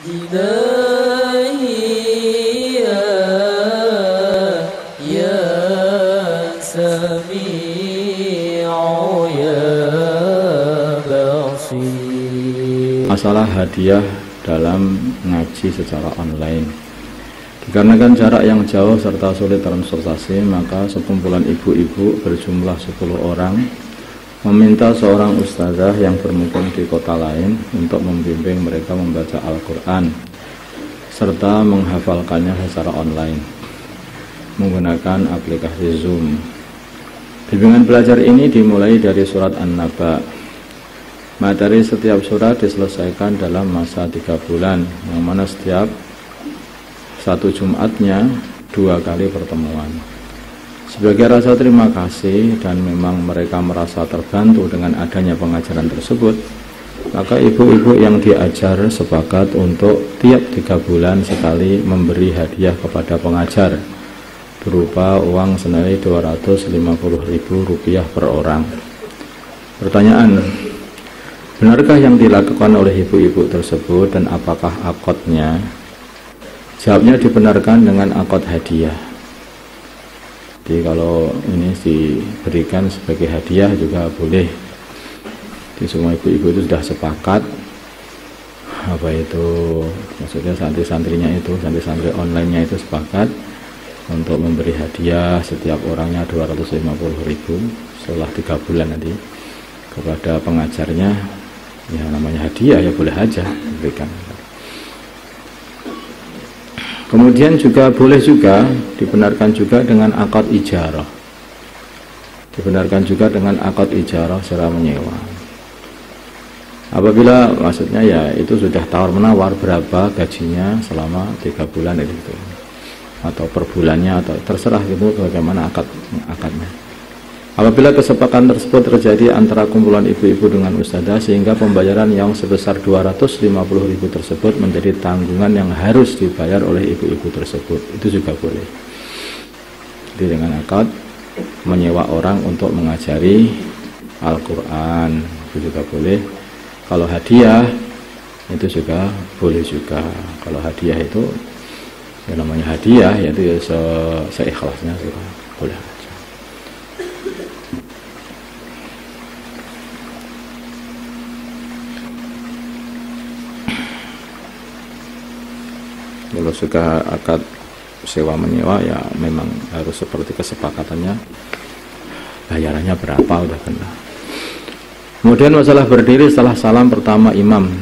إلهي يا سميع يا بصير. Masalah hadiah dalam ngaji secara online. Dikarenakan jarak yang jauh serta sulit transportasi, maka sekumpulan ibu-ibu berjumlah 10 orang meminta seorang ustazah yang bermukim di kota lain untuk membimbing mereka membaca Al-Quran serta menghafalkannya secara online menggunakan aplikasi Zoom. Bimbingan belajar ini dimulai dari surat An-Naba. Materi setiap surat diselesaikan dalam masa 3 bulan, yang mana setiap satu Jumatnya 2 kali pertemuan. Sebagai rasa terima kasih dan memang mereka merasa terbantu dengan adanya pengajaran tersebut, maka ibu-ibu yang diajar sepakat untuk tiap 3 bulan sekali memberi hadiah kepada pengajar berupa uang senilai Rp250.000 per orang. Pertanyaan: benarkah yang dilakukan oleh ibu-ibu tersebut dan apakah akotnya? Jawabnya dibenarkan dengan akot hadiah. Jadi kalau ini diberikan sebagai hadiah juga boleh. Jadi semua ibu-ibu itu sudah sepakat, apa itu maksudnya santri-santrinya itu, santri-santri online-nya itu sepakat untuk memberi hadiah setiap orangnya Rp250.000 setelah 3 bulan nanti kepada pengajarnya. Ya namanya hadiah ya boleh aja diberikan. Kemudian juga boleh juga dibenarkan juga dengan akad ijarah. Dibenarkan juga dengan akad ijarah secara menyewa. Apabila maksudnya ya itu sudah tawar-menawar berapa gajinya selama 3 bulan itu. Atau per bulannya atau terserah gitu bagaimana akadnya. Apabila kesepakatan tersebut terjadi antara kumpulan ibu-ibu dengan ustazah sehingga pembayaran yang sebesar Rp250.000 tersebut menjadi tanggungan yang harus dibayar oleh ibu-ibu tersebut, itu juga boleh. Jadi dengan akad menyewa orang untuk mengajari Al-Quran itu juga boleh. Kalau hadiah itu juga boleh juga. Kalau hadiah itu yang namanya hadiah yaitu ya seikhlasnya juga boleh. Kalau sudah akad sewa menyewa ya memang harus seperti kesepakatannya, bayarannya berapa udah kena. Kemudian masalah berdiri setelah salam pertama imam.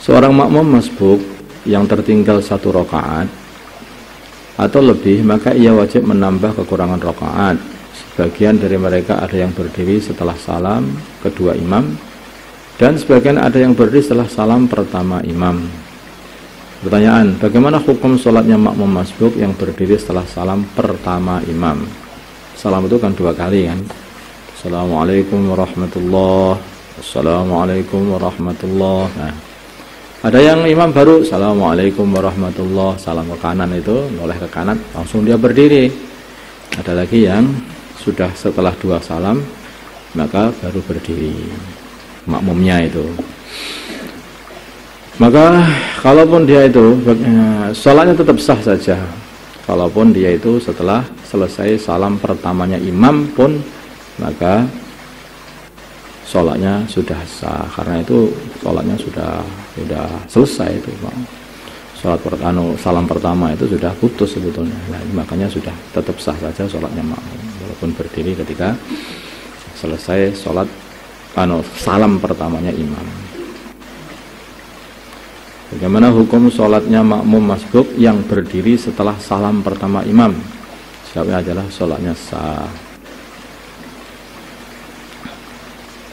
Seorang makmum masbuk yang tertinggal 1 rakaat atau lebih, maka ia wajib menambah kekurangan rakaat. Sebagian dari mereka ada yang berdiri setelah salam kedua imam dan sebagian ada yang berdiri setelah salam pertama imam. Pertanyaan: bagaimana hukum sholatnya makmum masbuk yang berdiri setelah salam pertama imam? Salam itu kan 2 kali kan. Assalamualaikum warahmatullahi wabarakatuh. Assalamualaikum warahmatullahi wabarakatuh. Nah, ada yang imam baru Assalamualaikum warahmatullahi wabarakatuh, salam ke kanan itu, noleh ke kanan, langsung dia berdiri. Ada lagi yang sudah setelah 2 salam maka baru berdiri makmumnya itu. Maka kalaupun dia itu sholatnya tetap sah saja, kalaupun dia itu setelah selesai salam pertamanya imam pun, maka sholatnya sudah sah, karena itu sholatnya sudah selesai itu. Sholat salam pertama itu sudah putus sebetulnya. Nah, makanya sudah tetap sah saja sholatnya makmum walaupun berdiri ketika selesai sholat salam pertamanya imam. Bagaimana hukum sholatnya makmum masbuk yang berdiri setelah salam pertama imam? Jawabnya adalah sholatnya sah.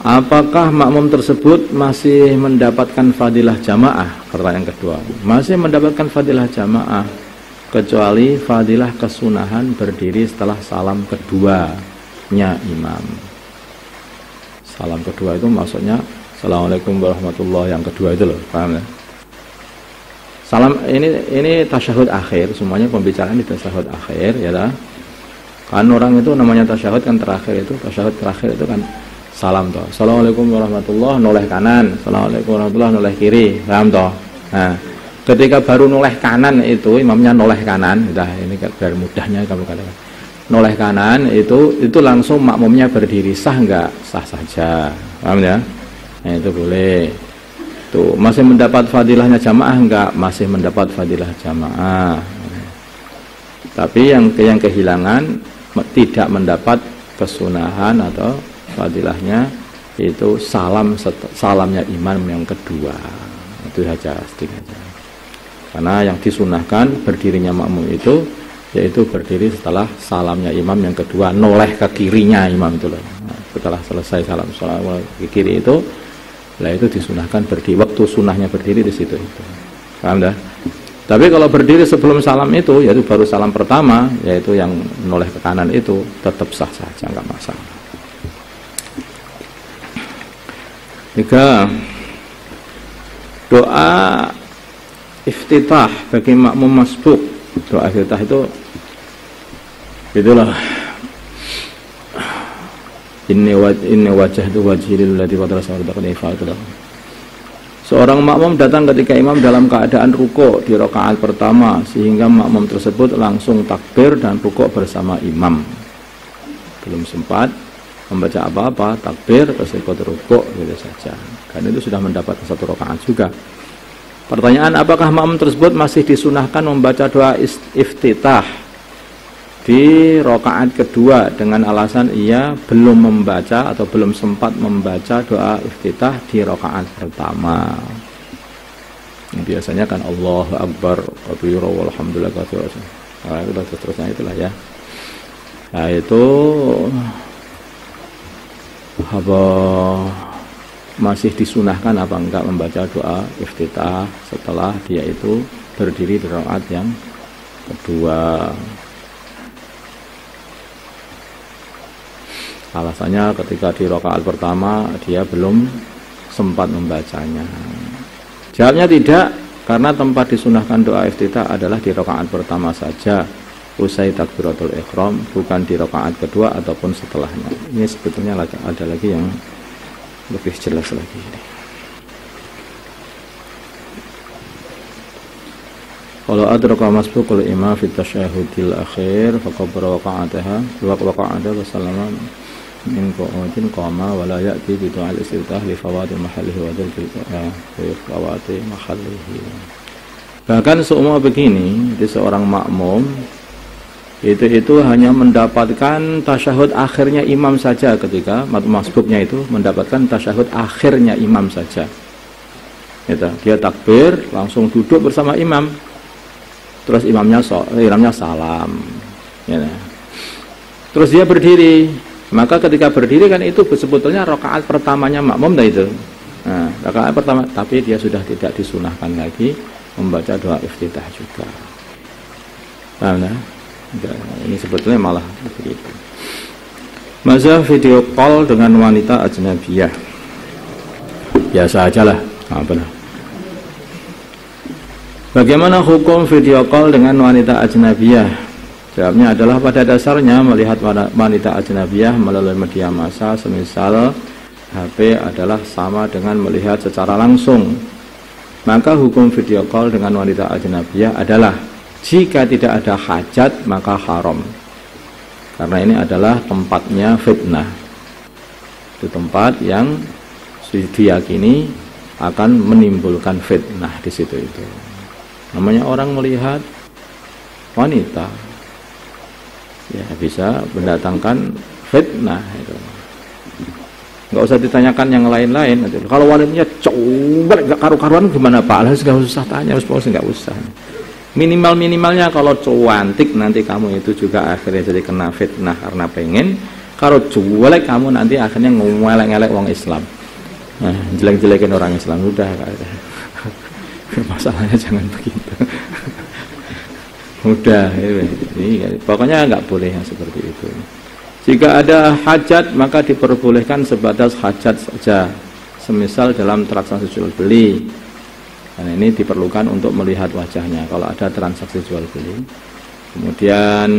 Apakah makmum tersebut masih mendapatkan fadilah jamaah? Pertanyaan kedua. Masih mendapatkan fadilah jamaah kecuali fadilah kesunahan berdiri setelah salam keduanya imam. Salam kedua itu maksudnya Assalamualaikum warahmatullahi yang kedua itu loh, paham ya? Salam ini tasyahud akhir, semuanya pembicaraan di tasyahud akhir ya lah. Kan orang itu namanya tasyahud kan terakhir itu, tasyahud terakhir itu kan salam toh. Assalamualaikum warahmatullahi noleh kanan, assalamualaikum warahmatullahi noleh kiri, paham toh. Nah, ketika baru noleh kanan itu imamnya noleh kanan, nah ini biar mudahnya kamu katakan noleh kanan itu langsung makmumnya berdiri, sah enggak? Sah saja, paham ya? Nah, itu boleh. Tuh masih mendapat fadilahnya jamaah enggak? Masih mendapat fadilah jamaah. Tapi yang kehilangan tidak mendapat kesunahan atau fadilahnya itu salamnya imam yang kedua. Itu saja sedikit saja. Karena yang disunahkan berdirinya makmum itu yaitu berdiri setelah salamnya imam yang kedua, noleh ke kirinya imam itu loh. Nah, setelah selesai salam ke kiri itu, lah itu disunahkan berdiri. Waktu sunahnya berdiri di situ itu. Paham dah? Tapi kalau berdiri sebelum salam itu, yaitu baru salam pertama, yaitu yang noleh ke kanan itu tetap sah saja, enggak masalah. 3. Doa iftitah bagi makmum masbuk. Doa iftitah itu itulah inni wajjahtu wajhi lilladzi fatara samawati wal arda. Seorang makmum datang ketika imam dalam keadaan rukuk di rakaat pertama, sehingga makmum tersebut langsung takbir dan rukuk bersama imam. Belum sempat membaca apa-apa, takbir terus ikut rukuk gitu saja. Dan itu sudah mendapat satu rakaat juga. Pertanyaan, apakah makmum tersebut masih disunahkan membaca doa iftitah di rakaat kedua dengan alasan ia belum membaca atau belum sempat membaca doa iftitah di rakaat pertama? Biasanya kan Allahu Akbar kabira walhamdulillah katsira. Nah, itu terusnya itulah ya. Nah, itu apa masih disunahkan apa enggak membaca doa iftitah setelah dia itu berdiri di rakaat yang kedua? Alasannya ketika di rakaat pertama dia belum sempat membacanya. Jawabnya tidak, karena tempat disunahkan doa iftitah adalah di rakaat pertama saja usai takbiratul ihram, bukan di rakaat kedua ataupun setelahnya. Ini sebetulnya ada lagi yang lebih jelas lagi ini. Kalau adraka masbuqul imam fi tasyahudil akhir faqabbara waqa'ataha wa waqa'ada wa sallama min qa'atin qama wa la ya'ti bi du'al istiftah li fawati mahallihi wa fawati mahallihi. Bahkan seumpama begini, di seorang makmum itu hanya mendapatkan tasyahud akhirnya imam saja, ketika masbuknya itu mendapatkan tasyahud akhirnya imam saja. Gitu. Dia takbir langsung duduk bersama imam, terus imamnya salam, gitu. Terus dia berdiri, maka ketika berdiri kan itu sebetulnya rakaat pertamanya makmum dah itu. Nah, rakaat pertama, tapi dia sudah tidak disunahkan lagi membaca doa iftitah juga. Paham ya? Ini sebetulnya malah begitu. Masa video call dengan wanita ajnabiyah biasa aja lah. Bagaimana hukum video call dengan wanita ajnabiyah? Jawabnya adalah pada dasarnya melihat wanita ajnabiyah melalui media massa semisal HP adalah sama dengan melihat secara langsung. Maka hukum video call dengan wanita ajnabiyah adalah jika tidak ada hajat maka haram, karena ini adalah tempatnya fitnah. Itu tempat yang diyakini akan menimbulkan fitnah di situ itu. Namanya orang melihat wanita, ya bisa mendatangkan fitnah itu. Nggak usah ditanyakan yang lain-lain. Kalau wanitanya coba nggak karu-karuan gimana Pak? Lah nggak usah tanya, nggak usah. Minimalnya kalau cantik nanti kamu itu juga akhirnya jadi kena fitnah karena pengen. Kalau jelek kamu nanti akhirnya ngelek-ngelek orang Islam. Nah, jelek-jelekin orang Islam udah. Masalahnya jangan begitu. Udah, ini pokoknya nggak boleh yang seperti itu. Jika ada hajat maka diperbolehkan sebatas hajat saja, semisal dalam transaksi jual beli. Karena ini diperlukan untuk melihat wajahnya kalau ada transaksi jual beli. Kemudian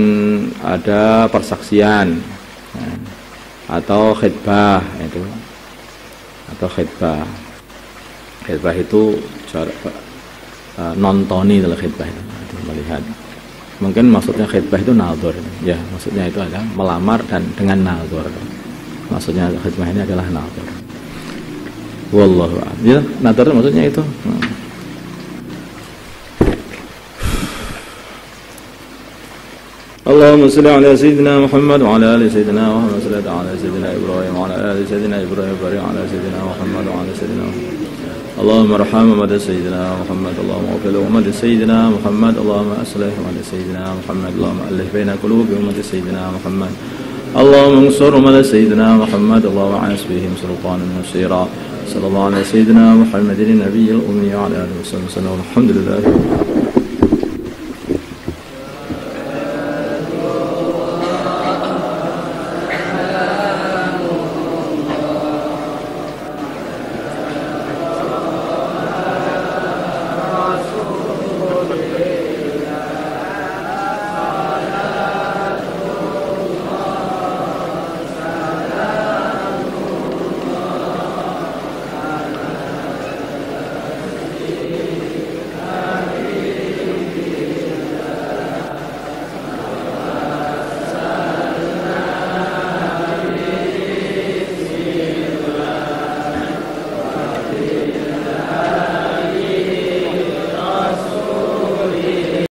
ada persaksian, ya, atau khitbah itu, atau khitbah. Khitbah itu nontoni dalam khidbah itu, melihat. Mungkin maksudnya khidbah itu nadhur, ya maksudnya itu adalah melamar dan dengan nadhur. Maksudnya khidbah ini adalah nadhur. Wallahu a'lam. Ya, nadhur maksudnya itu. Allahumma shalli ala sayyidina Muhammad wa ala ali sayyidina Muhammad sallallahu ala sayyidina Ibrahim wa ala ali sayyidina Ibrahim wa ala sayyidina Muhammad wa ala sayyidina Muhammad. اللهم ارحم أمة سيدنا محمد اللهم اغفر لأمة سيدنا محمد اللهم أصلح أمة سيدنا محمد اللهم ألف بين قلوب أمة سيدنا محمد اللهم انصر أمة سيدنا محمد اللهم أعنس بهم سلطانا نصيرا صلى الله على سيدنا محمد النبي الأمي وعلى آله وصحبه وسلم والحمد لله.